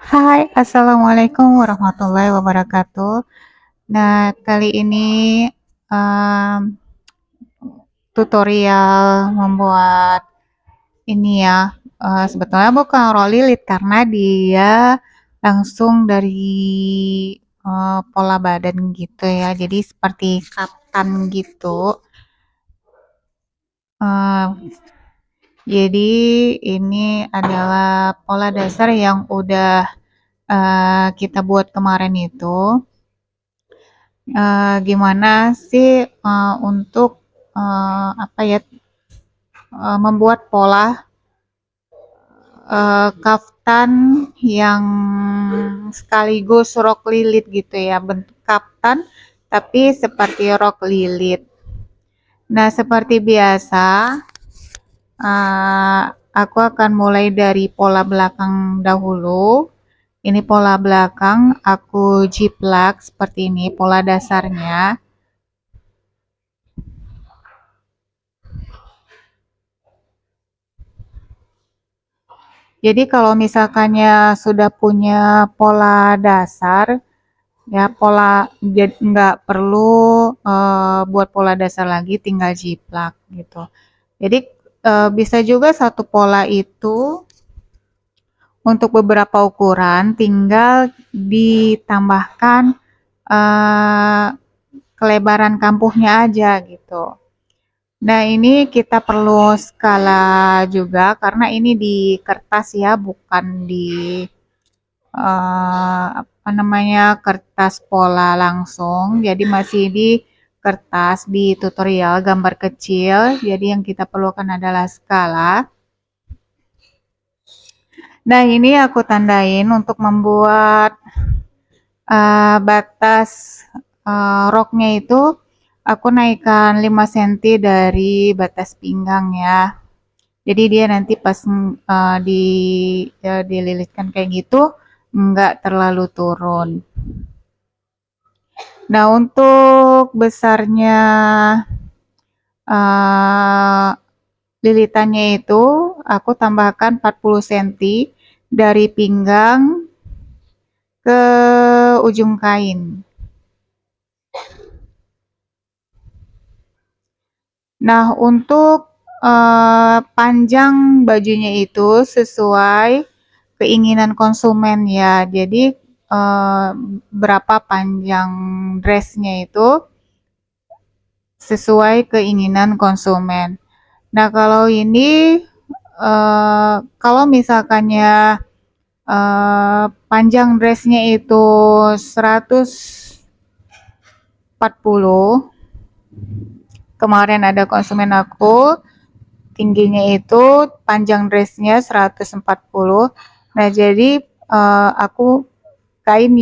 Hai, assalamualaikum warahmatullahi wabarakatuh. Nah, kali ini em, tutorial membuat ini ya. Sebetulnya bukan roll lilit karena dia langsung dari pola badan gitu ya. Jadi seperti kaftan gitu. Em, jadi ini adalah pola dasar yang udah kita buat kemarin itu. Gimana sih, untuk, apa ya, membuat pola, kaftan yang sekaligus rok lilit gitu ya, bentuk kaftan tapi seperti rok lilit. Nah, seperti biasa, aku akan mulai dari pola belakang dahulu. Ini pola belakang, aku jiplak seperti ini pola dasarnya. Jadi kalau misalkannya sudah punya pola dasar, ya pola nggak perlu buat pola dasar lagi, tinggal jiplak gitu. Jadi bisa juga satu pola itu untuk beberapa ukuran, tinggal ditambahkan eh, kelebaran kampuhnya aja gitu. Nah, ini kita perlu skala juga karena ini di kertas ya, bukan di apa namanya, kertas pola langsung. Jadi masih di kertas, di tutorial gambar kecil. Jadi yang kita perlukan adalah skala. Nah, ini aku tandain untuk membuat batas roknya itu aku naikkan 5 cm dari batas pinggang ya. Jadi dia nanti pas dililitkan kayak gitu nggak terlalu turun. Nah, untuk besarnya uh, lilitannya itu aku tambahkan 40 cm dari pinggang ke ujung kain. Nah, untuk panjang bajunya itu sesuai keinginan konsumen ya. Jadi berapa panjang dressnya itu sesuai keinginan konsumen. Nah, kalau ini kalau misalkannya panjang dressnya itu 140, kemarin ada konsumen aku tingginya itu panjang dressnya 140. Nah, jadi aku kain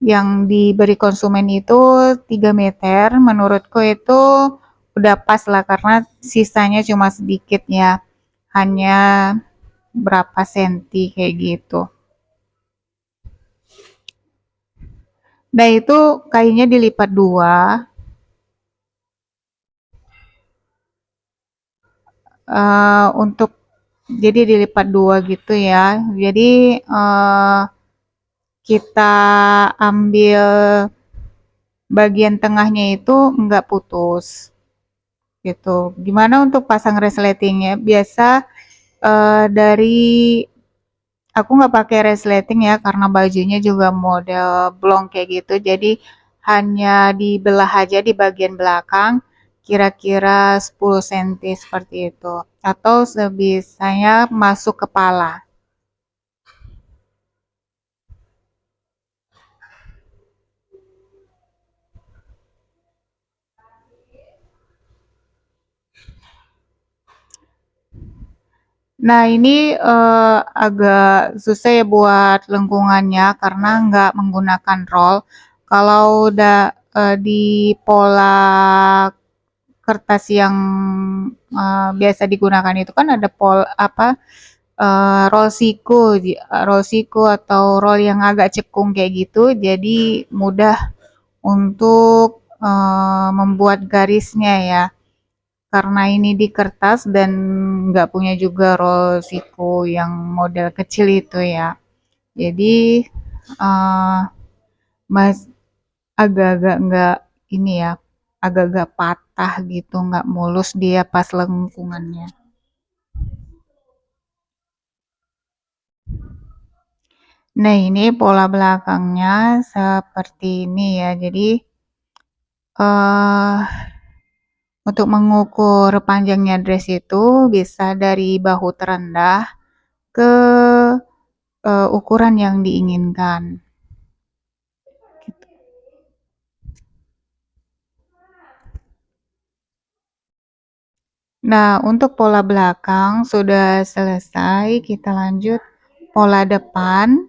yang diberi konsumen itu 3 meter, menurutku itu udah pas lah karena sisanya cuma sedikit ya, hanya berapa senti kayak gitu. Nah, itu kainnya dilipat dua, untuk jadi dilipat dua gitu ya. Jadi kita ambil bagian tengahnya itu enggak putus gitu. Gimana untuk pasang resletingnya? Biasa dari aku nggak pakai resleting ya karena bajunya juga model blong kayak gitu. Jadi hanya dibelah aja di bagian belakang kira-kira 10 cm seperti itu. Atau sebisanya masuk kepala. Nah, ini agak susah ya buat lengkungannya karena nggak menggunakan roll. Kalau udah di pola kertas yang biasa digunakan itu kan ada apa, roll siku atau roll yang agak cekung kayak gitu, jadi mudah untuk membuat garisnya ya. karena ini di kertas dan nggak punya juga roll siku yang model kecil itu ya. Jadi eh, mas agak-agak nggak ini ya, agak-agak patah gitu, nggak mulus dia pas lengkungannya. Nah ini pola belakangnya seperti ini ya. Jadi eh untuk mengukur panjangnya dress itu bisa dari bahu terendah ke ukuran yang diinginkan. Nah, untuk pola belakang sudah selesai, kita lanjut pola depan.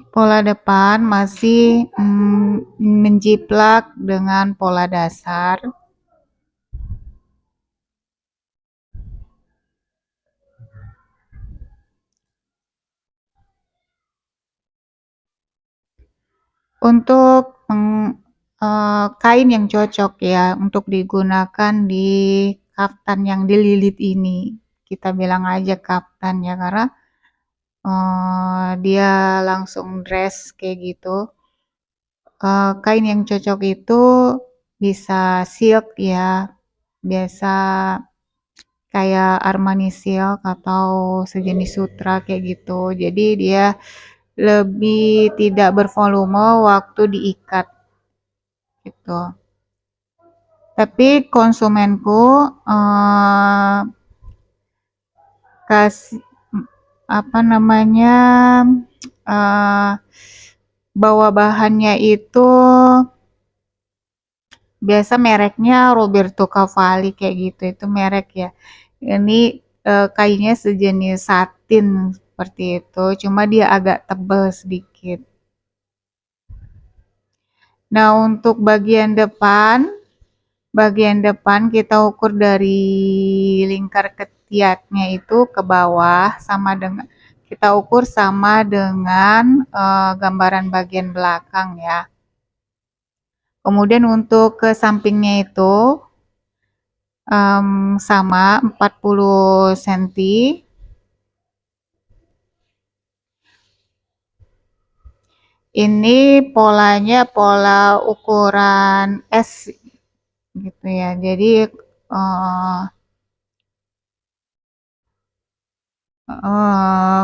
Pola depan masih menjiplak dengan pola dasar. Untuk kain yang cocok ya untuk digunakan di kaftan yang dililit ini. Kita bilang aja kaftan ya karena dia langsung dress kayak gitu. Kain yang cocok itu bisa silk ya, biasa kayak Armani Silk atau sejenis sutra kayak gitu. Jadi dia lebih tidak bervolume waktu diikat gitu. Tapi konsumenku kasih apa namanya eh, bawa bahannya itu biasa mereknya Roberto Cavalli kayak gitu itu merek ya. Ini kainnya sejenis satin seperti itu, cuma dia agak tebal sedikit. Nah, untuk bagian depan kita ukur dari lingkar ketiaknya itu ke bawah sama dengan kita ukur sama dengan gambaran bagian belakang ya. Kemudian untuk ke sampingnya itu sama 40 cm. Ini polanya pola ukuran S gitu ya. Jadi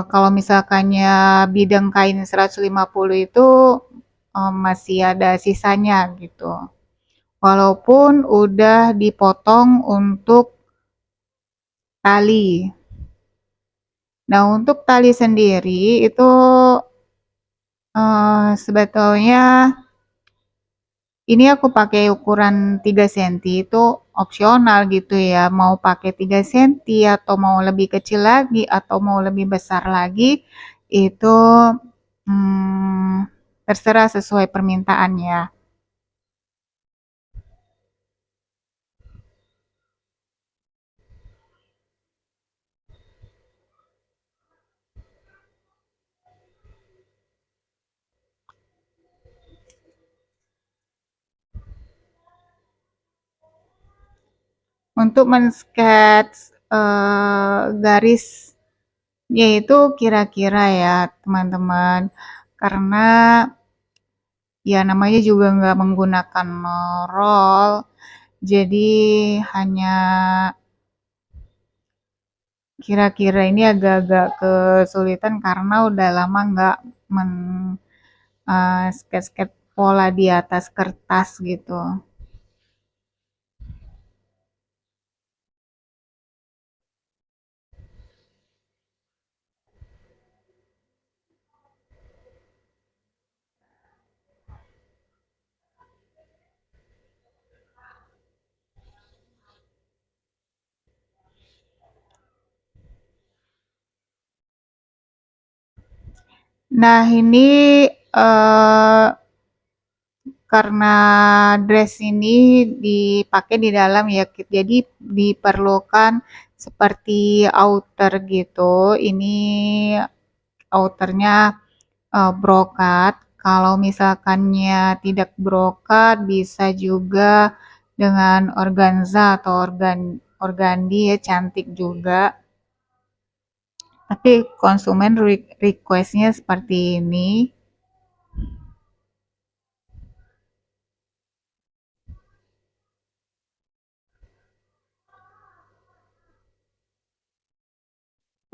kalau misalkannya bidang kain 150 itu masih ada sisanya gitu. Walaupun udah dipotong untuk tali. Nah, untuk tali sendiri itu sebetulnya ini aku pakai ukuran 3 cm itu opsional gitu ya. Mau pakai 3 cm atau mau lebih kecil lagi atau mau lebih besar lagi itu hmm, terserah sesuai permintaannya. Untuk men-sketch garisnya itu kira-kira ya teman-teman, karena ya namanya juga nggak menggunakan roll, jadi hanya kira-kira ini agak-agak kesulitan karena udah lama nggak sketch-sketch pola di atas kertas gitu. Nah ini eh, karena dress ini dipakai di dalam ya, jadi diperlukan seperti outer gitu. Ini outernya brokat. Kalau misalkannya tidak brokat, bisa juga dengan organza atau organdi ya, cantik juga. Tapi konsumen requestnya seperti ini.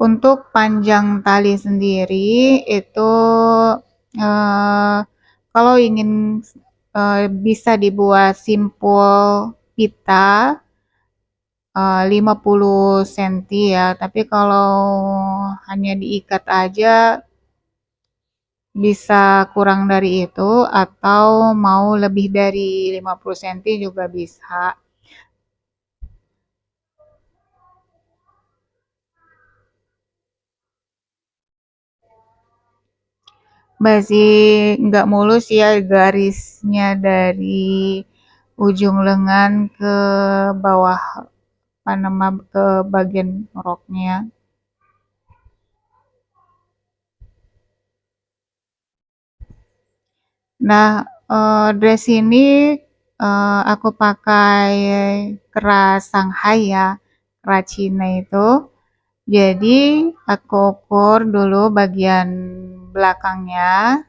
Untuk panjang tali sendiri itu eh, kalau ingin bisa dibuat simpul pita 50 cm ya, tapi kalau hanya diikat aja bisa kurang dari itu atau mau lebih dari 50 cm juga bisa. Masih nggak mulus ya garisnya dari ujung lengan ke bawah panama ke bagian roknya. Nah, dress ini aku pakai keras Shanghai ya, keras Cina itu. Jadi aku ukur dulu bagian belakangnya.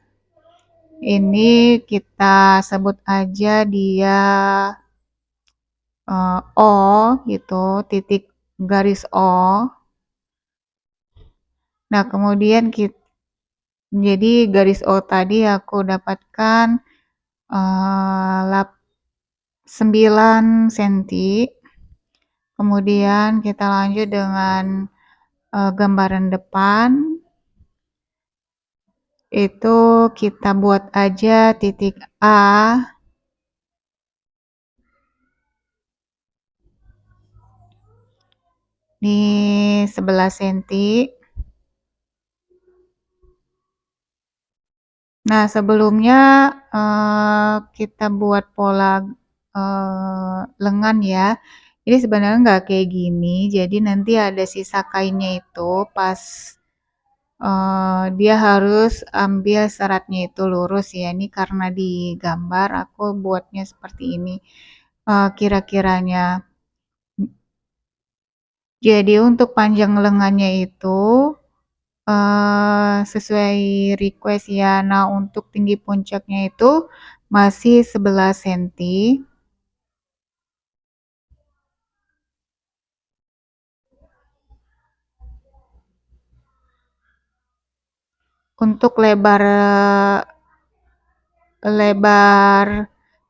Ini kita sebut aja dia O gitu, titik garis O. Nah, kemudian jadi garis O tadi aku dapatkan 9 cm. Kemudian kita lanjut dengan gambaran depan. Itu kita buat aja titik A. Di 11 cm. Nah, sebelumnya kita buat pola lengan ya. Ini sebenarnya nggak kayak gini, jadi nanti ada sisa kainnya itu pas dia harus ambil seratnya itu lurus ya. Ini karena di gambar aku buatnya seperti ini kira-kiranya. Jadi untuk panjang lengannya itu sesuai request ya. Nah, untuk tinggi puncaknya itu masih 11 cm. Untuk lebar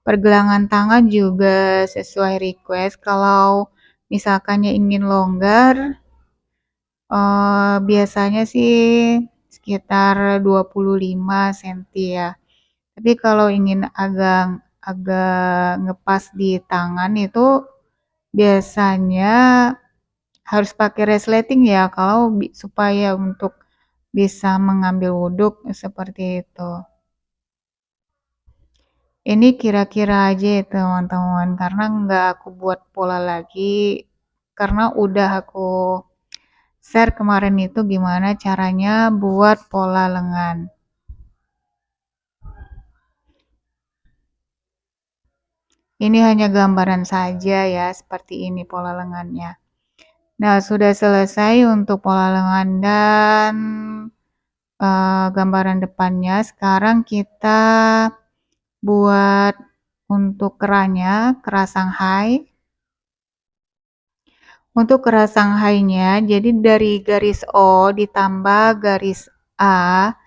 pergelangan tangan juga sesuai request. Kalau misalkannya ingin longgar, biasanya sih sekitar 25 cm ya. Tapi kalau ingin agak ngepas di tangan itu biasanya harus pakai resleting ya kalau supaya untuk bisa mengambil wuduk seperti itu. Ini kira-kira aja ya teman-teman karena nggak aku buat pola lagi karena udah aku share kemarin itu gimana caranya buat pola lengan. Ini hanya gambaran saja ya, seperti ini pola lengannya. Nah, sudah selesai untuk pola lengan dan gambaran depannya. Sekarang kita buat untuk kerahnya, kerah Shanghai. Untuk kerah Shanghai-nya, jadi dari garis O ditambah garis A.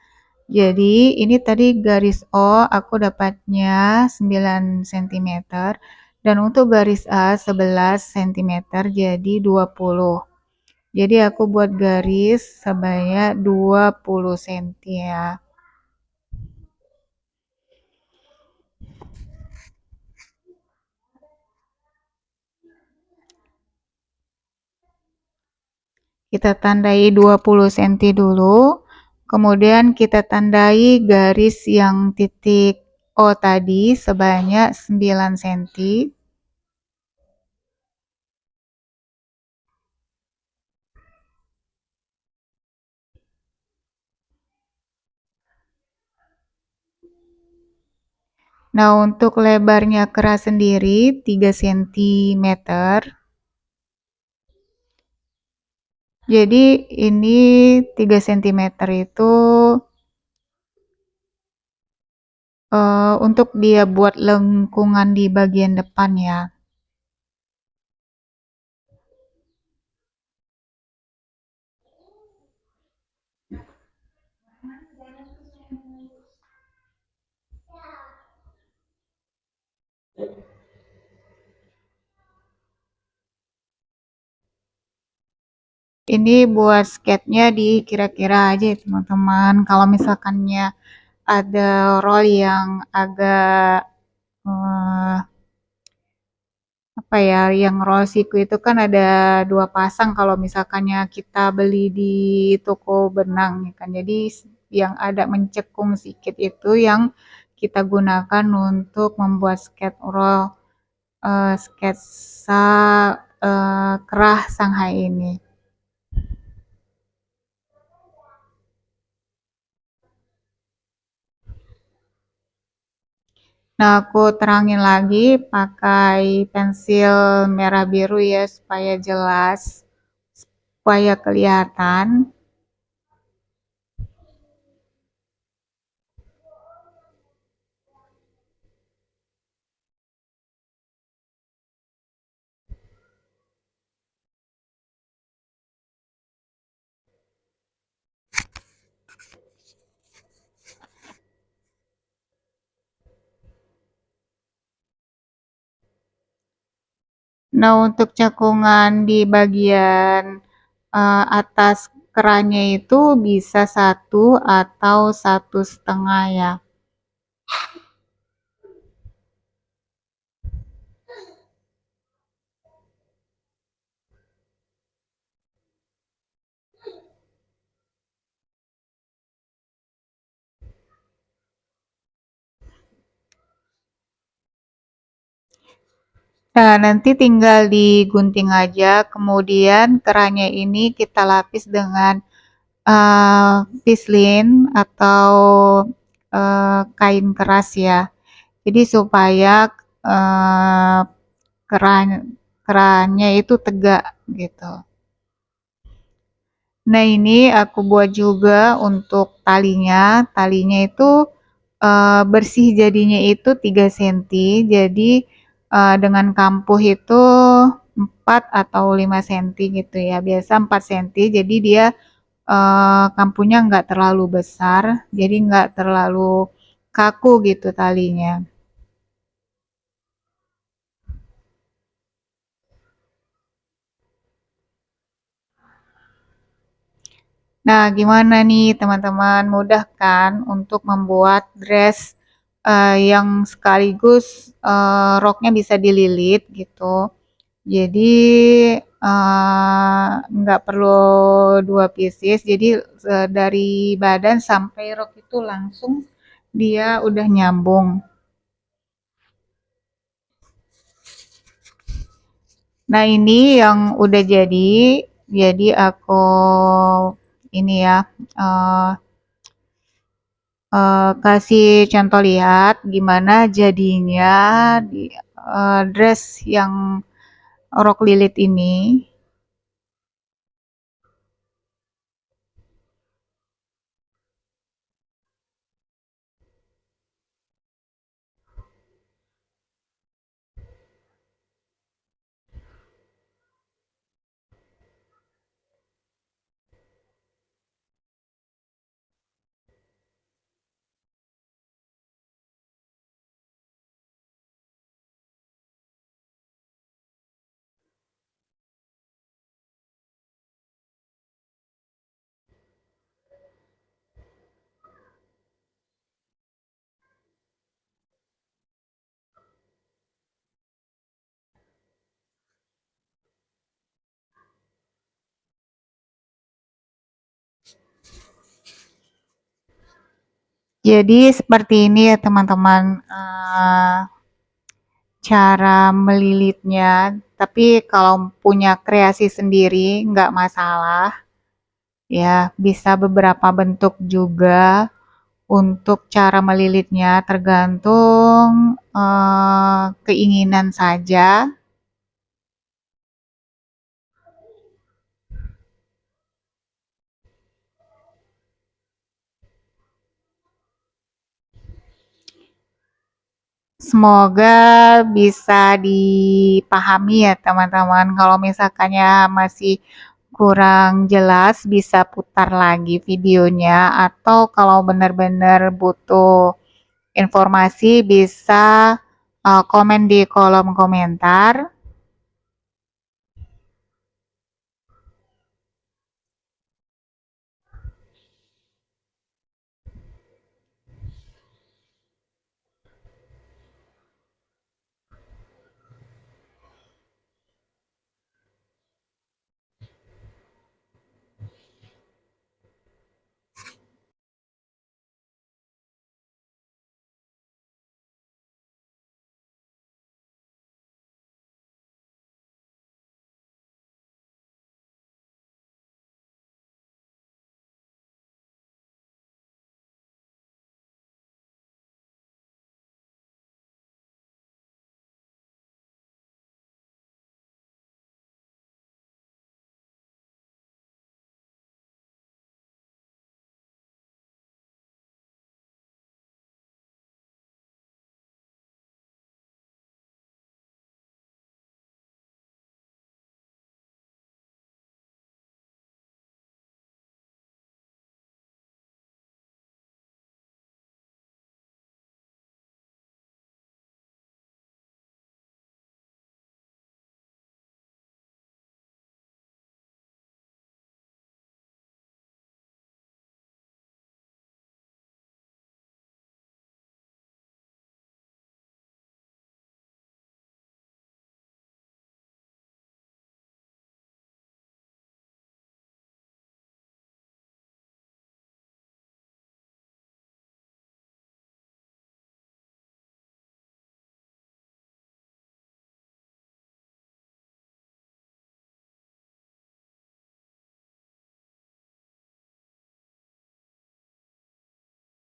Jadi ini tadi garis O aku dapatnya 9 cm dan untuk garis A 11 cm jadi 20. Jadi aku buat garis sebanyak 20 cm ya. Kita tandai 20 cm dulu. Kemudian kita tandai garis yang titik O tadi sebanyak 9 cm. Nah, untuk lebarnya keras sendiri 3 sentimeter. Jadi ini 3 sentimeter itu untuk dia buat lengkungan di bagian depan ya. Ini buat sketnya di kira-kira aja ya teman-teman. Kalau misalkannya ada roll yang agak eh, apa ya, yang roll siku itu kan ada 2 pasang kalau misalkannya kita beli di toko benang ya kan. Jadi yang ada mencekung sedikit itu yang kita gunakan untuk membuat sketch roll, sketsa kerah Shanghai ini. Nah, aku terangin lagi pakai pensil merah biru ya supaya jelas, supaya kelihatan. Nah, untuk cekungan di bagian atas kerannya itu bisa 1 atau 1,5 ya. Nah, nanti tinggal digunting aja, kemudian kerannya ini kita lapis dengan pislin atau kain keras ya. Jadi supaya keran kerannya itu tegak gitu. Nah, ini aku buat juga untuk talinya. Talinya itu bersih jadinya itu 3 senti. Jadi dengan kampuh itu 4 atau 5 senti gitu ya. Biasa 4 senti. Jadi dia kampuhnya nggak terlalu besar. Jadi nggak terlalu kaku gitu talinya. Nah, gimana nih teman-teman, mudah kan untuk membuat dress yang sekaligus roknya bisa dililit gitu. Jadi nggak perlu 2 pieces. Jadi dari badan sampai rok itu langsung dia udah nyambung. Nah, ini yang udah jadi. Jadi aku ini ya eh, kasih contoh lihat gimana jadinya di dress yang rok lilit ini. Jadi seperti ini ya teman-teman cara melilitnya. Tapi kalau punya kreasi sendiri nggak masalah ya, bisa beberapa bentuk juga. Untuk cara melilitnya tergantung, keinginan saja. Semoga bisa dipahami ya teman-teman. Kalau misalkannya masih kurang jelas bisa putar lagi videonya, atau kalau benar-benar butuh informasi bisa komen di kolom komentar.